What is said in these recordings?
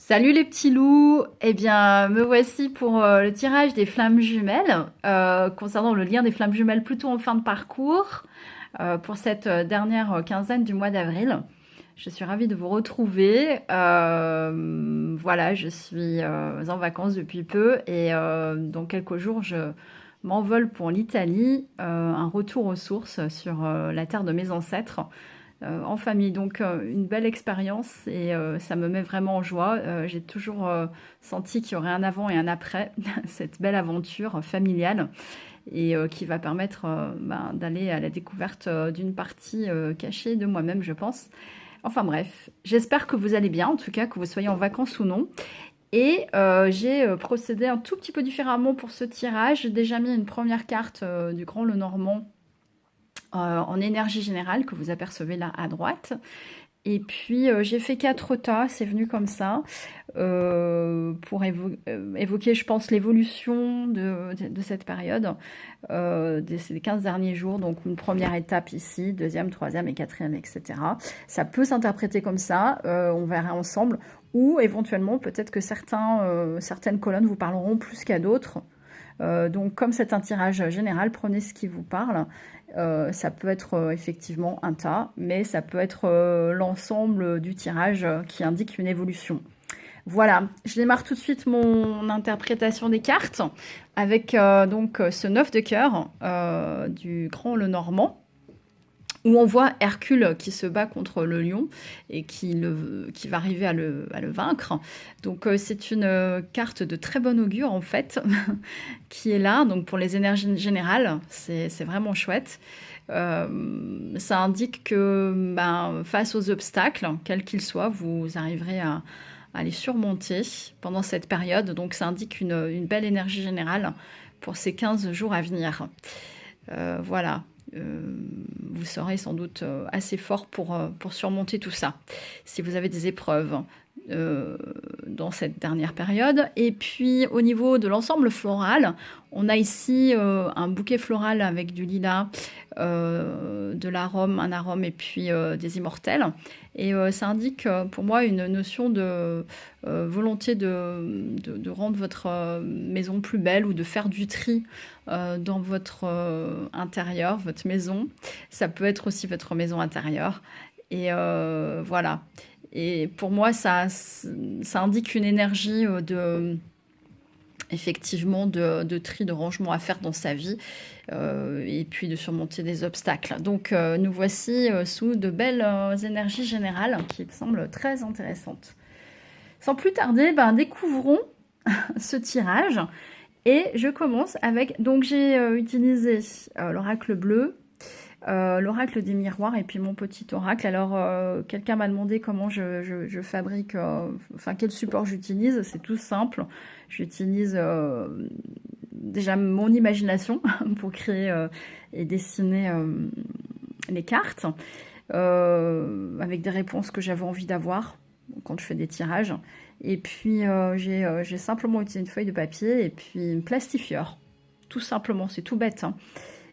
Salut les petits loups! Eh bien, me voici pour le tirage des flammes jumelles, concernant le lien des flammes jumelles plutôt en fin de parcours, pour cette dernière quinzaine du mois d'avril. Je suis ravie de vous retrouver. Voilà, je suis en vacances depuis peu et dans quelques jours, je m'envole pour l'Italie, un retour aux sources sur la terre de mes ancêtres en famille. Donc une belle expérience et ça me met vraiment en joie. J'ai toujours senti qu'il y aurait un avant et un après cette belle aventure familiale et qui va permettre d'aller à la découverte d'une partie cachée de moi-même, je pense. Enfin bref, j'espère que vous allez bien, en tout cas que vous soyez en vacances ou non. Et j'ai procédé un tout petit peu différemment pour ce tirage. J'ai déjà mis une première carte du Grand Lenormand en énergie générale que vous apercevez là à droite. Et puis j'ai fait 4 tas, c'est venu comme ça, pour évoquer, je pense, l'évolution de cette période, ces 15 derniers jours. Donc une première étape ici, deuxième, troisième et quatrième, etc. Ça peut s'interpréter comme ça, on verra ensemble. Ou éventuellement, peut-être que certaines colonnes vous parleront plus qu'à d'autres. Donc comme c'est un tirage général, prenez ce qui vous parle. Ça peut être effectivement un tas, mais ça peut être l'ensemble du tirage qui indique une évolution. Voilà, je démarre tout de suite mon interprétation des cartes avec donc ce 9 de cœur du Grand Lenormand, où on voit Hercule qui se bat contre le lion et qui va arriver à le vaincre. Donc c'est une carte de très bon augure en fait, qui est là. Donc pour les énergies générales, c'est vraiment chouette. Ça indique que face aux obstacles, quels qu'ils soient, vous arriverez à les surmonter pendant cette période. Donc ça indique une belle énergie générale pour ces 15 jours à venir. Voilà. Vous serez sans doute assez fort pour surmonter tout ça, si vous avez des épreuves dans cette dernière période. Et puis au niveau de l'ensemble floral, on a ici un bouquet floral avec du lilas, de l'arôme, un arôme et puis des immortels. Et ça indique pour moi une notion de volonté de rendre votre maison plus belle ou de faire du tri dans votre intérieur, votre maison. Ça peut être aussi votre maison intérieure. Et voilà. Et pour moi, ça indique une énergie effectivement de tri, de rangement à faire dans sa vie, et puis de surmonter des obstacles. Donc nous voici sous de belles énergies générales qui me semblent très intéressantes. Sans plus tarder, découvrons ce tirage. Et je commence avec, donc j'ai utilisé l'oracle bleu, l'oracle des miroirs et puis mon petit oracle. Alors quelqu'un m'a demandé comment je fabrique, enfin quel support j'utilise. C'est tout simple. J'utilise déjà mon imagination pour créer et dessiner les cartes, avec des réponses que j'avais envie d'avoir quand je fais des tirages. Et puis j'ai simplement utilisé une feuille de papier et puis une plastifieur. Tout simplement, c'est tout bête, hein.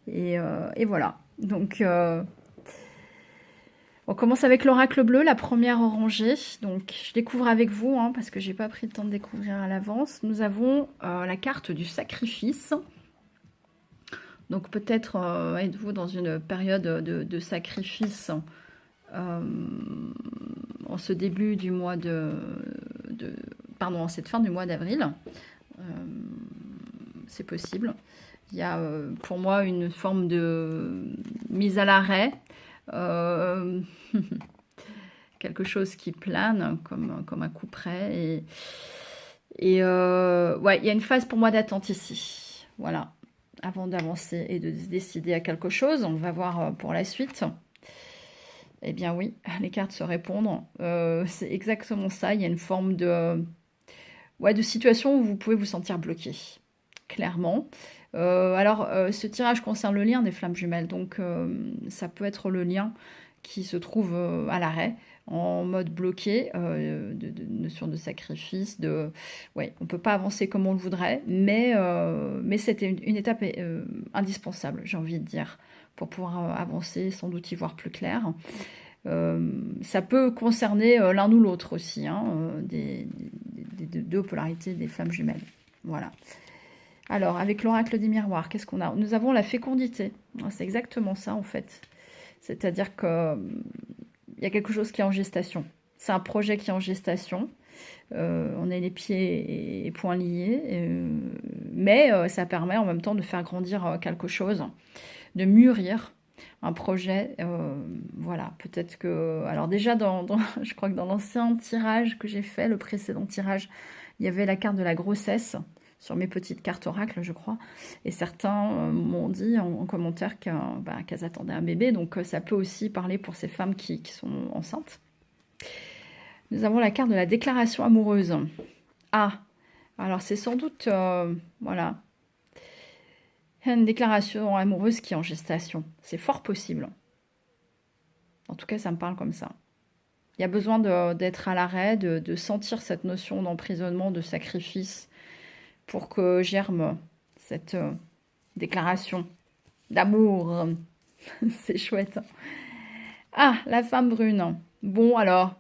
Et voilà. Donc on commence avec l'oracle bleu, la première rangée. Donc je découvre avec vous, hein, parce que j'ai pas pris le temps de découvrir à l'avance. Nous avons la carte du sacrifice. Donc peut-être êtes-vous dans une période de sacrifice en ce début du mois pardon, en cette fin du mois d'avril. C'est possible. Il y a pour moi une forme de mise à l'arrêt, quelque chose qui plane comme un couperet. Et ouais, il y a une phase pour moi d'attente ici. Voilà, avant d'avancer et de se décider à quelque chose. On va voir pour la suite. Eh bien oui, les cartes se répondent. C'est exactement ça. Il y a une forme de situation où vous pouvez vous sentir bloqué, clairement. Alors, ce tirage concerne le lien des flammes jumelles, donc ça peut être le lien qui se trouve à l'arrêt, en mode bloqué, de notion de sacrifice, ouais, on ne peut pas avancer comme on le voudrait, mais c'était une étape indispensable, j'ai envie de dire, pour pouvoir avancer, sans doute y voir plus clair. Ça peut concerner l'un ou l'autre aussi, hein, deux polarités des flammes jumelles. Voilà. Alors, avec l'oracle des miroirs, qu'est-ce qu'on a? Nous avons la fécondité. C'est exactement ça, en fait. C'est-à-dire qu'il y a quelque chose qui est en gestation. C'est un projet qui est en gestation. On est les pieds et poings liés. Mais ça permet en même temps de faire grandir quelque chose, de mûrir un projet. Voilà, peut-être que... Alors déjà, je crois que dans l'ancien tirage que j'ai fait, le précédent tirage, il y avait la carte de la grossesse sur mes petites cartes oracle, je crois. Et certains m'ont dit en commentaire qu'elles attendaient un bébé. Donc ça peut aussi parler pour ces femmes qui sont enceintes. Nous avons la carte de la déclaration amoureuse. Ah, alors c'est sans doute... voilà. Une déclaration amoureuse qui est en gestation. C'est fort possible. En tout cas, ça me parle comme ça. Il y a besoin d'être à l'arrêt, de sentir cette notion d'emprisonnement, de sacrifice, pour que germe cette déclaration d'amour. C'est chouette. Ah, la femme brune. Bon, alors,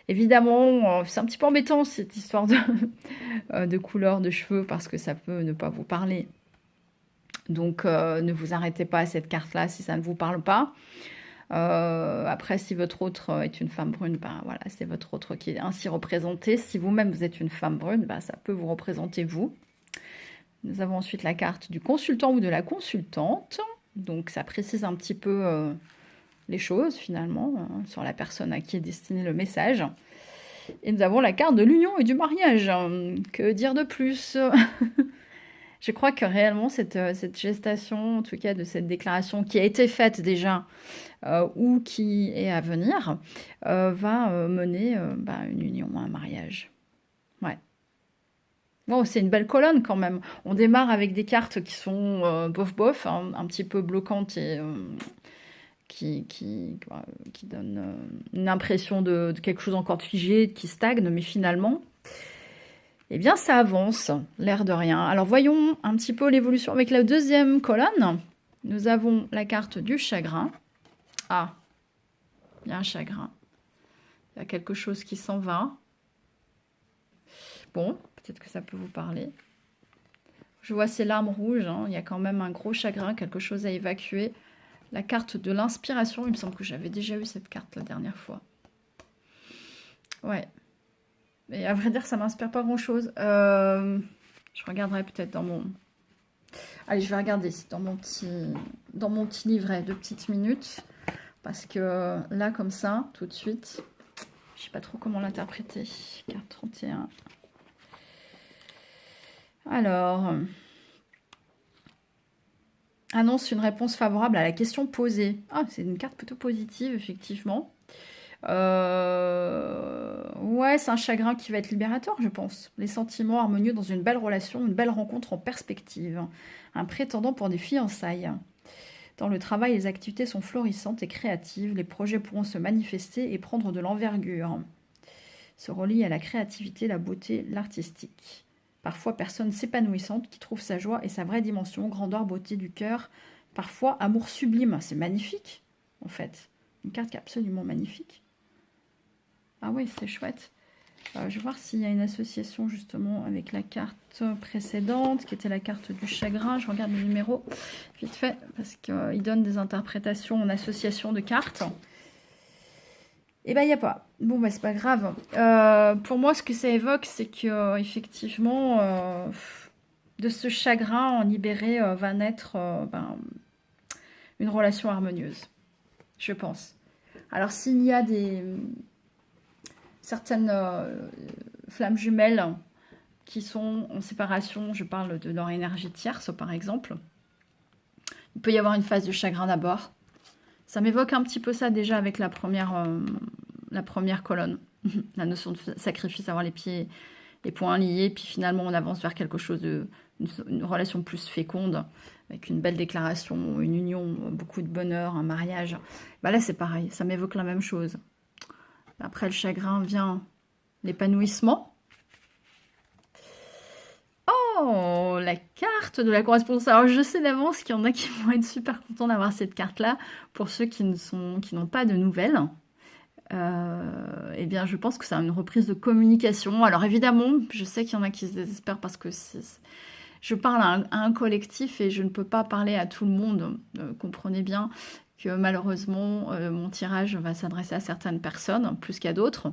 évidemment, c'est un petit peu embêtant cette histoire de couleur de cheveux parce que ça peut ne pas vous parler. Donc, ne vous arrêtez pas à cette carte-là si ça ne vous parle pas. Après, si votre autre est une femme brune, ben voilà, c'est votre autre qui est ainsi représenté. Si vous-même vous êtes une femme brune, ben, ça peut vous représenter vous. Nous avons ensuite la carte du consultant ou de la consultante. Donc ça précise un petit peu les choses finalement, sur la personne à qui est destiné le message. Et nous avons la carte de l'union et du mariage. Que dire de plus? Je crois que réellement cette gestation, en tout cas de cette déclaration qui a été faite déjà ou qui est à venir, va mener une union, un mariage. Ouais. Bon, c'est une belle colonne quand même. On démarre avec des cartes qui sont bof-bof, hein, un petit peu bloquantes et qui donnent une impression de quelque chose encore de figé, qui stagne, mais finalement, eh bien, ça avance, l'air de rien. Alors, voyons un petit peu l'évolution avec la deuxième colonne. Nous avons la carte du chagrin. Ah, il y a un chagrin. Il y a quelque chose qui s'en va. Bon, peut-être que ça peut vous parler. Je vois ces larmes rouges, hein. Il y a quand même un gros chagrin, quelque chose à évacuer. La carte de l'inspiration, il me semble que j'avais déjà eu cette carte la dernière fois. Ouais. Et à vrai dire, ça m'inspire pas grand-chose. Je regarderai peut-être dans mon... Allez, je vais regarder dans mon petit livret de petites minutes. Parce que là, comme ça, tout de suite, je sais pas trop comment l'interpréter. Carte 31. Alors, annonce une réponse favorable à la question posée. Ah, c'est une carte plutôt positive, effectivement. Ouais, c'est un chagrin qui va être libérateur, je pense. Les sentiments harmonieux dans une belle relation, une belle rencontre en perspective. Un prétendant pour des fiançailles. Dans le travail, les activités sont florissantes et créatives. Les projets pourront se manifester et prendre de l'envergure. Se relie à la créativité, la beauté, l'artistique. Parfois, personne s'épanouissante qui trouve sa joie et sa vraie dimension, grandeur, beauté du cœur. Parfois, amour sublime. C'est magnifique, en fait. Une carte qui est absolument magnifique. Ah oui, c'est chouette. Je vais voir s'il y a une association, justement, avec la carte précédente, qui était la carte du chagrin. Je regarde le numéro vite fait, parce qu'il donne des interprétations en association de cartes. Eh ben, il n'y a pas. Bon, bah, c'est pas grave. Pour moi, ce que ça évoque, c'est que effectivement, de ce chagrin en libéré va naître une relation harmonieuse, je pense. Alors, s'il y a certaines flammes jumelles qui sont en séparation, je parle de leur énergie tierce, par exemple, il peut y avoir une phase de chagrin d'abord. Ça m'évoque un petit peu ça déjà avec la première colonne. La notion de sacrifice, avoir les poings liés, puis finalement on avance vers quelque chose une relation plus féconde, avec une belle déclaration, une union, beaucoup de bonheur, un mariage. Bah là c'est pareil, ça m'évoque la même chose. Après le chagrin vient l'épanouissement. Oh, la carte de la correspondance. Alors, je sais d'avance qu'il y en a qui vont être super contents d'avoir cette carte-là. Pour ceux qui n'ont pas de nouvelles, eh bien, je pense que c'est une reprise de communication. Alors évidemment, je sais qu'il y en a qui se désespèrent parce que je parle à un collectif et je ne peux pas parler à tout le monde. Comprenez bien que malheureusement, mon tirage va s'adresser à certaines personnes plus qu'à d'autres.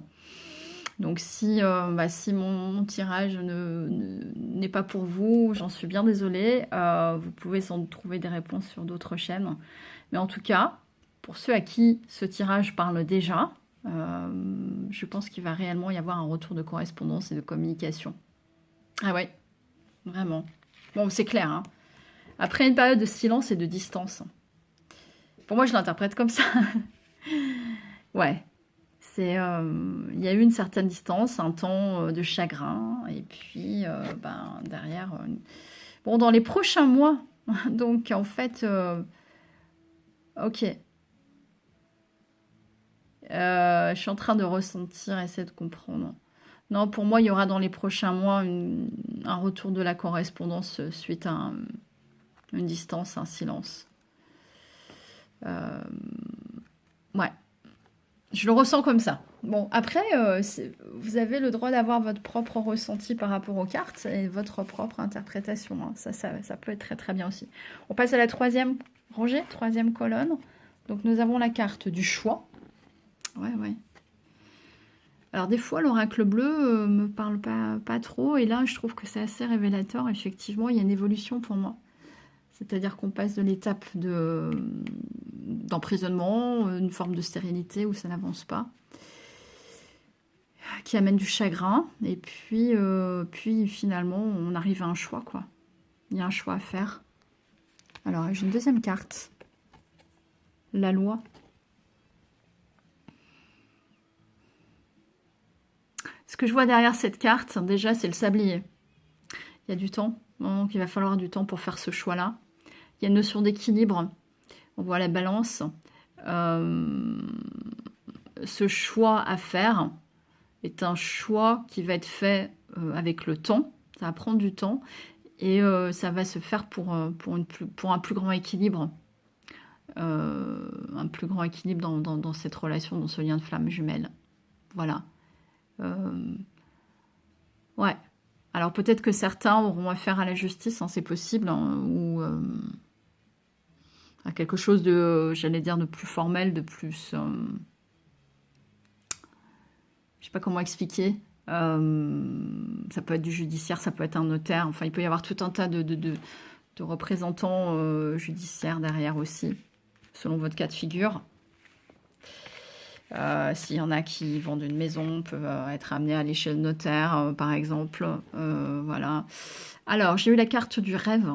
Donc si mon tirage n'est pas pour vous, j'en suis bien désolée. Vous pouvez sans doute trouver des réponses sur d'autres chaînes. Mais en tout cas, pour ceux à qui ce tirage parle déjà, je pense qu'il va réellement y avoir un retour de correspondance et de communication. Ah ouais, vraiment. Bon, c'est clair, hein. Après une période de silence et de distance. Pour moi, je l'interprète comme ça. Ouais. Il y a eu une certaine distance, un temps de chagrin, et puis derrière... bon, dans les prochains mois, donc en fait... ok. Je suis en train de ressentir, essayer de comprendre. Non, pour moi, il y aura dans les prochains mois un retour de la correspondance suite à une distance, un silence. Ouais, je le ressens comme ça. Bon, après, vous avez le droit d'avoir votre propre ressenti par rapport aux cartes et votre propre interprétation, hein. Ça peut être très très bien aussi. On passe à la troisième rangée, troisième colonne. Donc nous avons la carte du choix. Ouais, ouais. Alors des fois, l'oracle bleu me parle pas trop, et là, je trouve que c'est assez révélateur. Effectivement, il y a une évolution pour moi. C'est-à-dire qu'on passe de l'étape d'emprisonnement, une forme de stérilité où ça n'avance pas, qui amène du chagrin, et puis finalement, on arrive à un choix, quoi. Il y a un choix à faire. Alors, j'ai une deuxième carte. La loi. Ce que je vois derrière cette carte, déjà, c'est le sablier. Il y a du temps, donc il va falloir du temps pour faire ce choix-là. Il y a une notion d'équilibre. On voit la balance. Ce choix à faire est un choix qui va être fait avec le temps. Ça va prendre du temps. Et ça va se faire pour un plus grand équilibre. Un plus grand équilibre dans cette relation, dans ce lien de flamme jumelle. Voilà. Ouais. Alors peut-être que certains auront affaire à la justice, hein, c'est possible, hein, ou à quelque chose de, j'allais dire, de plus formel, de plus... je sais pas comment expliquer. Ça peut être du judiciaire, ça peut être un notaire. Enfin, il peut y avoir tout un tas de représentants judiciaires derrière aussi, selon votre cas de figure. S'il y en a qui vendent une maison, peuvent être amenés à aller chez le notaire, par exemple. Voilà. Alors, j'ai eu la carte du rêve.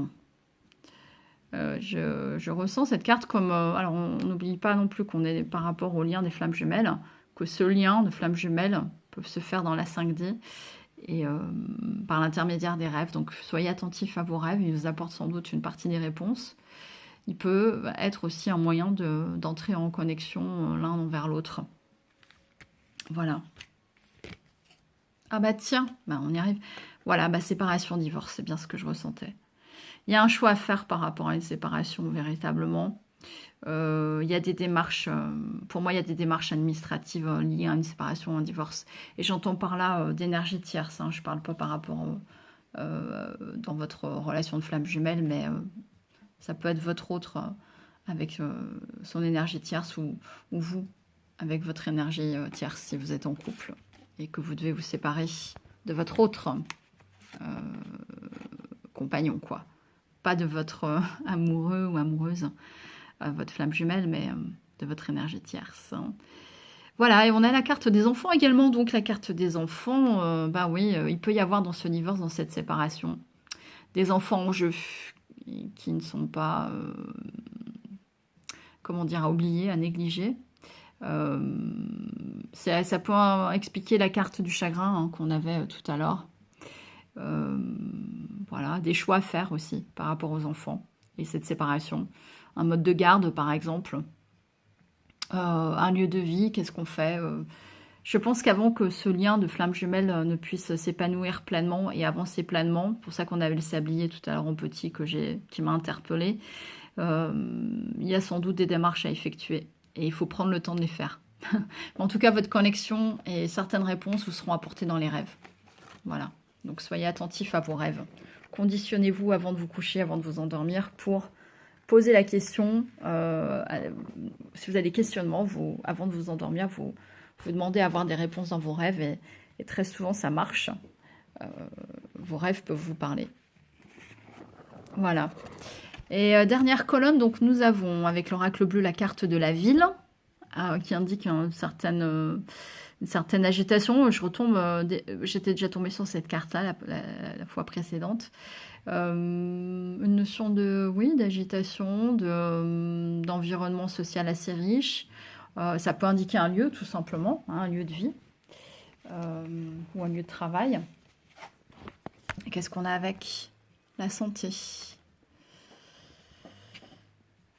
Je ressens cette carte comme... alors, on n'oublie pas non plus qu'on est par rapport au lien des flammes jumelles, que ce lien de flammes jumelles peut se faire dans la 5D et par l'intermédiaire des rêves. Donc, soyez attentifs à vos rêves. Ils vous apportent sans doute une partie des réponses. Il peut être aussi un moyen d'entrer en connexion l'un envers l'autre. Voilà. Ah bah tiens, bah on y arrive. Voilà, bah séparation, divorce, c'est bien ce que je ressentais. Il y a un choix à faire par rapport à une séparation, véritablement. Il y a des démarches, pour moi, il y a des démarches administratives liées à une séparation ou un divorce. Et j'entends par là d'énergie tierce, hein. Je ne parle pas par rapport dans votre relation de flamme jumelle, mais... ça peut être votre autre avec son énergie tierce ou vous avec votre énergie tierce si vous êtes en couple et que vous devez vous séparer de votre autre compagnon, quoi. Pas de votre amoureux ou amoureuse, votre flamme jumelle, mais de votre énergie tierce. Voilà, et on a la carte des enfants également. Donc la carte des enfants, bah oui, il peut y avoir dans ce divorce, dans cette séparation, des enfants en jeu qui ne sont pas, comment dire, à oublier, à négliger. Ça peut expliquer la carte du chagrin, hein, qu'on avait tout à l'heure. Voilà, des choix à faire aussi par rapport aux enfants et cette séparation. Un mode de garde, par exemple. Un lieu de vie, qu'est-ce qu'on fait? Je pense qu'avant que ce lien de flamme jumelle ne puisse s'épanouir pleinement et avancer pleinement, pour ça qu'on avait le sablier tout à l'heure en petit qui m'a interpellée, il y a sans doute des démarches à effectuer et il faut prendre le temps de les faire. En tout cas, votre connexion et certaines réponses vous seront apportées dans les rêves. Voilà. Donc, soyez attentifs à vos rêves. Conditionnez-vous avant de vous coucher, avant de vous endormir pour poser la question. Si vous avez des questionnements, avant de vous endormir, vous demandez à avoir des réponses dans vos rêves et très souvent, ça marche. Vos rêves peuvent vous parler. Voilà. Et dernière colonne, donc nous avons avec l'oracle bleu la carte de la ville qui indique une certaine agitation. Je retombe, j'étais déjà tombée sur cette carte-là la fois précédente. Une notion de, oui, d'agitation, d'environnement social assez riche. Ça peut indiquer un lieu, tout simplement, hein, un lieu de vie ou un lieu de travail. Qu'est-ce qu'on a avec la santé?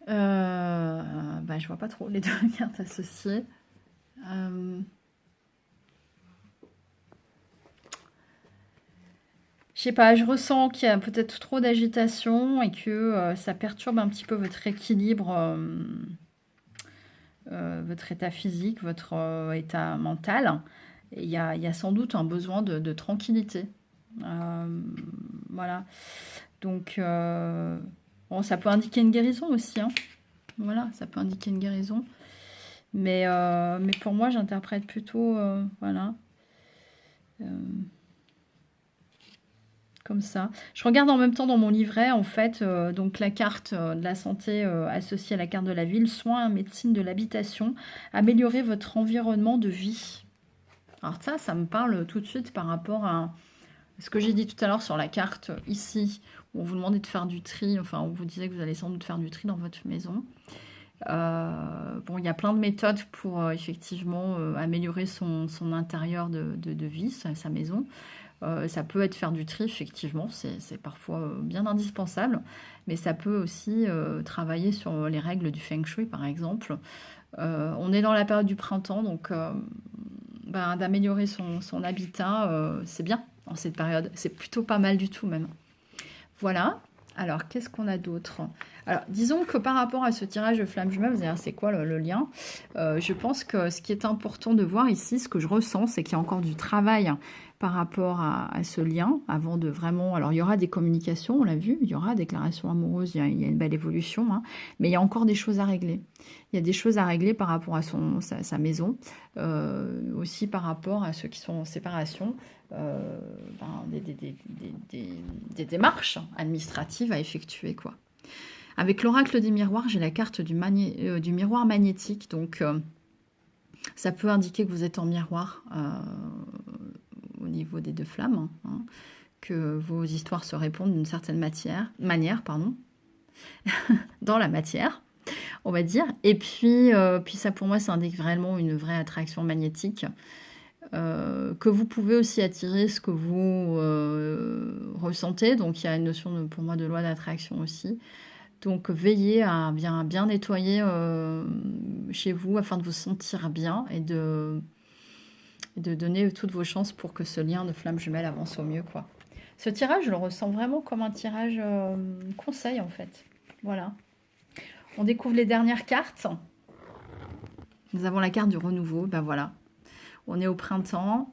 Je vois pas trop les deux cartes associées. Je sais pas, je ressens qu'il y a peut-être trop d'agitation et que ça perturbe un petit peu votre équilibre, votre état physique, votre état mental. Et il y a sans doute un besoin de tranquillité. Voilà. Donc, bon, ça peut indiquer une guérison aussi, hein. Voilà, ça peut indiquer une guérison. Mais pour moi, j'interprète plutôt, voilà, comme ça. Je regarde en même temps dans mon livret, en fait, donc la carte de la santé associée à la carte de la ville, soins, médecine de l'habitation, améliorer votre environnement de vie. Alors ça me parle tout de suite par rapport à ce que j'ai dit tout à l'heure sur la carte ici, où on vous demandait de faire du tri, enfin, on vous disait que vous allez sans doute faire du tri dans votre maison. Bon, il y a plein de méthodes pour effectivement améliorer son intérieur de vie, sa maison. Ça peut être faire du tri, effectivement, c'est parfois bien indispensable, mais ça peut aussi travailler sur les règles du Feng Shui, par exemple. On est dans la période du printemps, donc d'améliorer son habitat, c'est bien en cette période. C'est plutôt pas mal du tout, même. Voilà. Alors, qu'est-ce qu'on a d'autre? Alors, disons que par rapport à ce tirage de flamme jumelle, vous allez dire, c'est quoi le lien? Je pense que ce qui est important de voir ici, ce que je ressens, c'est qu'il y a encore du travail par rapport à ce lien, avant de vraiment... Alors, il y aura des communications, on l'a vu, il y aura des déclarations amoureuses, il y a une belle évolution, hein, mais il y a encore des choses à régler. Il y a des choses à régler par rapport à sa maison, aussi par rapport à ceux qui sont en séparation, des démarches administratives à effectuer, quoi. Avec l'oracle des miroirs, j'ai la carte du miroir magnétique, donc ça peut indiquer que vous êtes en miroir au niveau des deux flammes, hein, que vos histoires se répondent d'une certaine manière, dans la matière, on va dire. Et puis ça pour moi, ça indique vraiment une vraie attraction magnétique, que vous pouvez aussi attirer ce que vous ressentez. Donc il y a une notion pour moi de loi d'attraction aussi. Donc veillez à bien nettoyer chez vous afin de vous sentir bien et de donner toutes vos chances pour que ce lien de flamme jumelle avance au mieux, quoi. Ce tirage, je le ressens vraiment comme un tirage conseil, en fait. Voilà. On découvre les dernières cartes. Nous avons la carte du renouveau. Ben voilà. On est au printemps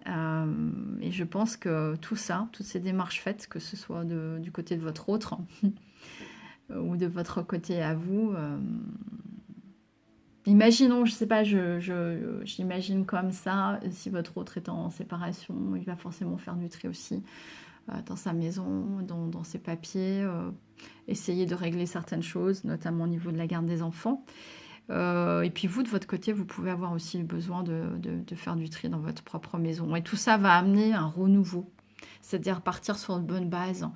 et je pense que tout ça, toutes ces démarches faites, que ce soit du côté de votre autre ou de votre côté à vous, imaginons, je sais pas, j'imagine comme ça, si votre autre est en séparation, il va forcément faire du tri aussi dans sa maison, dans ses papiers, essayer de régler certaines choses, notamment au niveau de la garde des enfants. Et puis vous, de votre côté, vous pouvez avoir aussi besoin de faire du tri dans votre propre maison. Et tout ça va amener un renouveau, c'est-à-dire partir sur une bonne base,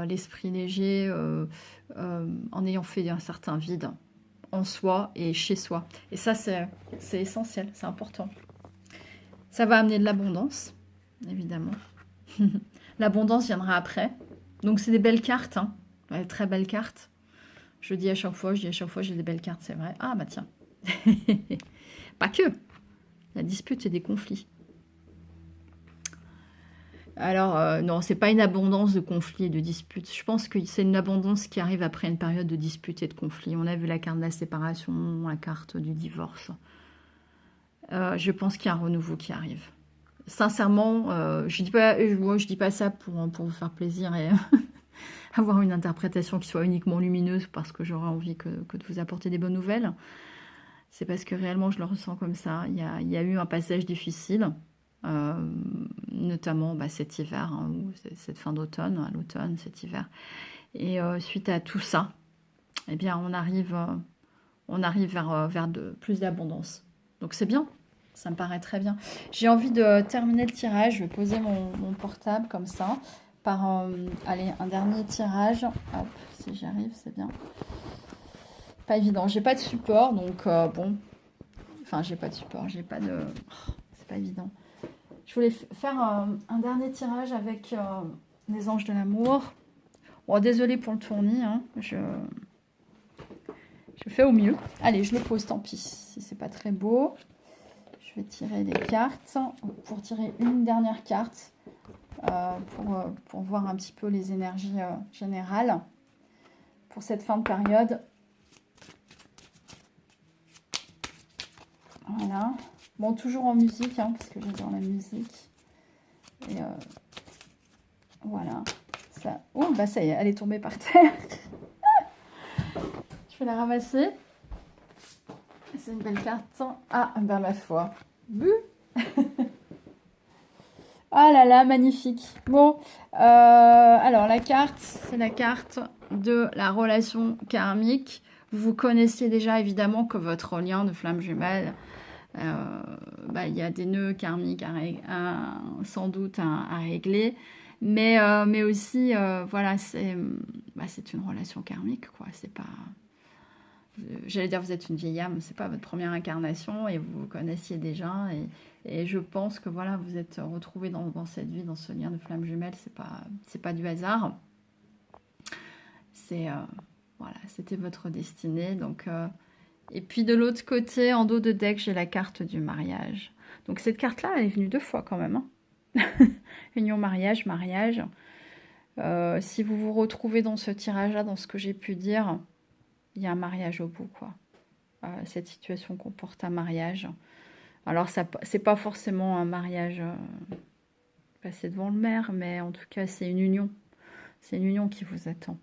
l'esprit léger, en ayant fait un certain vide en soi et chez soi. Et ça, c'est essentiel, c'est important. Ça va amener de l'abondance, évidemment. L'abondance viendra après. Donc, c'est des belles cartes, hein. Ouais, très belles cartes. Je dis à chaque fois, j'ai des belles cartes, c'est vrai. Ah, bah tiens. Pas que. La dispute et des conflits. Alors, non, c'est pas une abondance de conflits et de disputes. Je pense que c'est une abondance qui arrive après une période de disputes et de conflits. On a vu la carte de la séparation, la carte du divorce. Je pense qu'il y a un renouveau qui arrive. Sincèrement, moi, je dis pas ça pour vous faire plaisir et avoir une interprétation qui soit uniquement lumineuse parce que j'aurais envie que de vous apporter des bonnes nouvelles. C'est parce que réellement je le ressens comme ça. Il y a eu un passage difficile, euh, notamment cet hiver, hein, ou cette fin d'automne, à l'automne, cet hiver. Et suite à tout ça, eh bien on arrive vers plus d'abondance. Donc c'est bien, ça me paraît très bien. J'ai envie de terminer le tirage. Je vais poser mon portable comme ça par allez, un dernier tirage. Hop, si j'y arrive, c'est bien. Pas évident. J'ai pas de support, donc bon. Enfin, j'ai pas de support, j'ai pas de. Oh, c'est pas évident. Je voulais faire un dernier tirage avec les anges de l'amour. Bon, désolé pour le tournis, hein. Je fais au mieux. Allez, je le pose, tant pis. Si c'est pas très beau. Je vais tirer les cartes pour tirer une dernière carte pour voir un petit peu les énergies générales pour cette fin de période. Voilà. Bon, toujours en musique, hein, parce que j'adore la musique. Et voilà. Ça... Oh, bah ça y est, elle est tombée par terre. Je vais la ramasser. C'est une belle carte. Ah, ben ma foi. Bu. Ah là là, magnifique. Bon, alors la carte, c'est la carte de la relation karmique. Vous connaissiez déjà évidemment que votre lien de flamme jumelle, il y a des nœuds karmiques sans doute à régler, mais aussi, voilà, c'est une relation karmique, quoi. C'est pas, j'allais dire, vous êtes une vieille âme, c'est pas votre première incarnation et vous vous connaissiez déjà. Et je pense que voilà, vous êtes retrouvés dans cette vie, dans ce lien de flamme jumelle, c'est pas du hasard. C'est voilà, c'était votre destinée. Donc, et puis de l'autre côté, en dos de deck, j'ai la carte du mariage. Donc cette carte-là, elle est venue 2 fois quand même. Hein. Union, mariage, mariage. Si vous vous retrouvez dans ce tirage-là, dans ce que j'ai pu dire, il y a un mariage au bout, quoi. Cette situation comporte un mariage. Alors, c'est pas forcément un mariage passé devant le maire, mais en tout cas, c'est une union. C'est une union qui vous attend.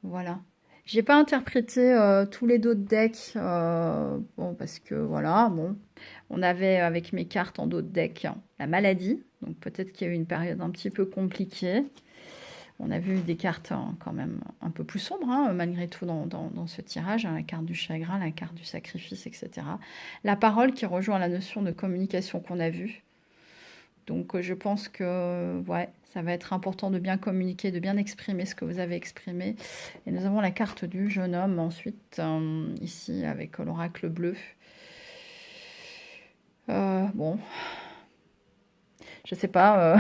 Voilà. J'ai pas interprété tous les dos de deck, bon, parce que voilà, bon, on avait avec mes cartes en dos de deck la maladie, donc peut-être qu'il y a eu une période un petit peu compliquée. On a vu des cartes quand même un peu plus sombres, hein, malgré tout, dans ce tirage. Hein, la carte du chagrin, la carte du sacrifice, etc. La parole qui rejoint la notion de communication qu'on a vue. Donc, je pense que ouais, ça va être important de bien communiquer, de bien exprimer ce que vous avez exprimé. Et nous avons la carte du jeune homme ensuite, ici, avec l'oracle bleu. Bon, je sais pas...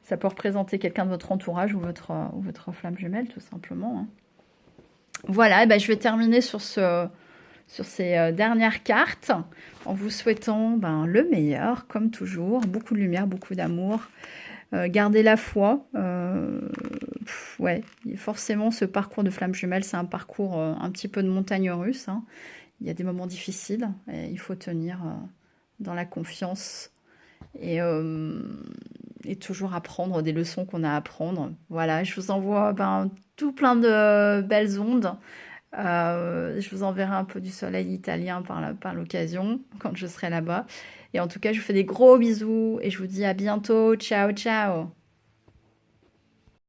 Ça peut représenter quelqu'un de votre entourage ou votre flamme jumelle, tout simplement. Hein. Voilà, et ben, je vais terminer sur ces dernières cartes en vous souhaitant le meilleur, comme toujours. Beaucoup de lumière, beaucoup d'amour. Gardez la foi. Ouais, forcément, ce parcours de flamme jumelle, c'est un parcours un petit peu de montagne russe. Hein. Il y a des moments difficiles et il faut tenir dans la confiance. Et toujours apprendre des leçons qu'on a à apprendre. Voilà, je vous envoie tout plein de belles ondes. Je vous enverrai un peu du soleil italien par l'occasion, quand je serai là-bas. Et en tout cas, je vous fais des gros bisous et je vous dis à bientôt. Ciao, ciao!